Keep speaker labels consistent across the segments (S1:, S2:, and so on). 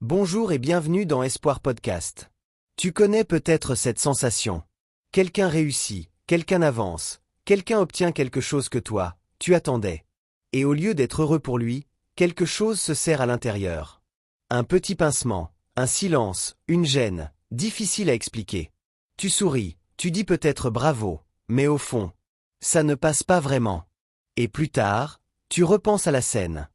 S1: Bonjour et bienvenue dans Espoir Podcast. Tu connais peut-être cette sensation. Quelqu'un réussit, quelqu'un avance, quelqu'un obtient quelque chose que toi, tu attendais. Et au lieu d'être heureux pour lui, quelque chose se serre à l'intérieur. Un petit pincement, un silence, une gêne, difficile à expliquer. Tu souris, tu dis peut-être bravo, mais au fond, ça ne passe pas vraiment. Et plus tard, tu repenses à la scène.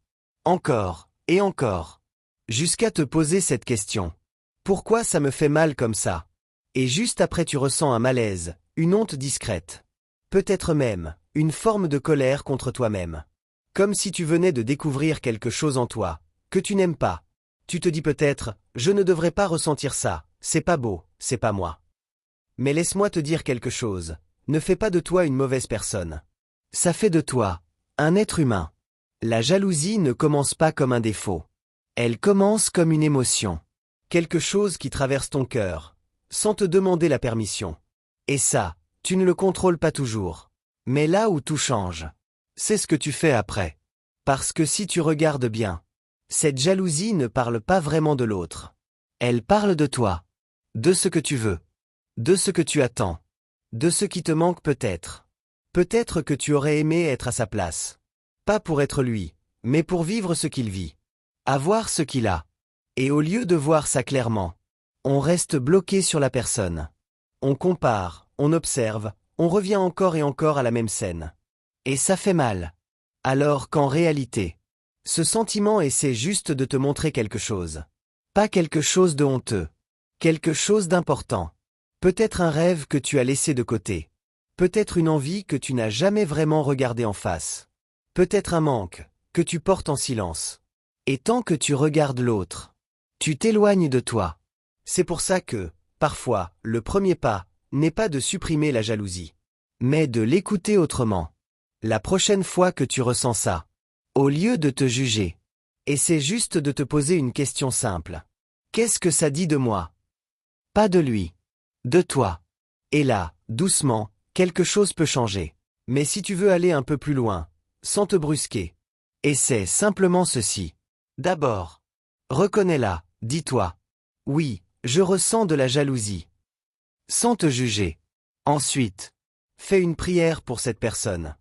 S1: Encore, et encore. Jusqu'à te poser cette question. Pourquoi ça me fait mal comme ça? Et juste après tu ressens un malaise, une honte discrète. Peut-être même, une forme de colère contre toi-même. Comme si tu venais de découvrir quelque chose en toi, que tu n'aimes pas. Tu te dis peut-être, je ne devrais pas ressentir ça, c'est pas beau, c'est pas moi. Mais laisse-moi te dire quelque chose, ne fais pas de toi une mauvaise personne. Ça fait de toi, un être humain. La jalousie ne commence pas comme un défaut. Elle commence comme une émotion. Quelque chose qui traverse ton cœur, sans te demander la permission. Et ça, tu ne le contrôles pas toujours. Mais là où tout change, c'est ce que tu fais après. Parce que si tu regardes bien, cette jalousie ne parle pas vraiment de l'autre. Elle parle de toi, de ce que tu veux, de ce que tu attends, de ce qui te manque peut-être. Peut-être que tu aurais aimé être à sa place. Pas pour être lui, mais pour vivre ce qu'il vit. Avoir ce qu'il a. Et au lieu de voir ça clairement, on reste bloqué sur la personne. On compare, on observe, on revient encore et encore à la même scène. Et ça fait mal. Alors qu'en réalité, ce sentiment essaie juste de te montrer quelque chose. Pas quelque chose de honteux. Quelque chose d'important. Peut-être un rêve que tu as laissé de côté. Peut-être une envie que tu n'as jamais vraiment regardée en face. Peut-être un manque, que tu portes en silence. Et tant que tu regardes l'autre, tu t'éloignes de toi. C'est pour ça que, parfois, le premier pas n'est pas de supprimer la jalousie, mais de l'écouter autrement. La prochaine fois que tu ressens ça, au lieu de te juger, essaie juste de te poser une question simple. Qu'est-ce que ça dit de moi? Pas de lui. De toi. Et là, doucement, quelque chose peut changer. Mais si tu veux aller un peu plus loin, sans te brusquer, essaie simplement ceci. D'abord, reconnais-la, dis-toi. Oui, je ressens de la jalousie. Sans te juger. Ensuite, fais une prière pour cette personne.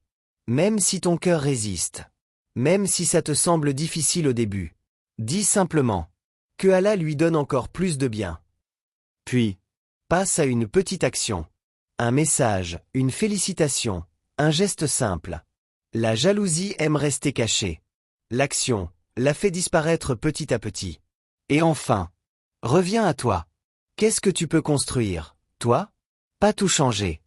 S1: Même si ton cœur résiste. Même si ça te semble difficile au début. Dis simplement que Allah lui donne encore plus de bien. Puis, passe à une petite action. Un message, une félicitation, un geste simple. La jalousie aime rester cachée. L'action la fait disparaître petit à petit. Et enfin, reviens à toi. Qu'est-ce que tu peux construire, toi? Pas tout changer.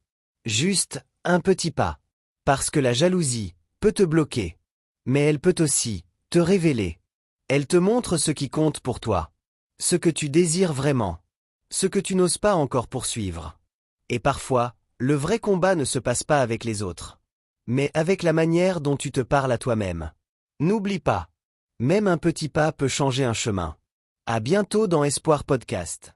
S1: Juste un petit pas. Parce que la jalousie peut te bloquer. Mais elle peut aussi te révéler. Elle te montre ce qui compte pour toi. Ce que tu désires vraiment. Ce que tu n'oses pas encore poursuivre. Et parfois, le vrai combat ne se passe pas avec les autres, mais avec la manière dont tu te parles à toi-même. N'oublie pas. Même un petit pas peut changer un chemin. À bientôt dans Espoir Podcast.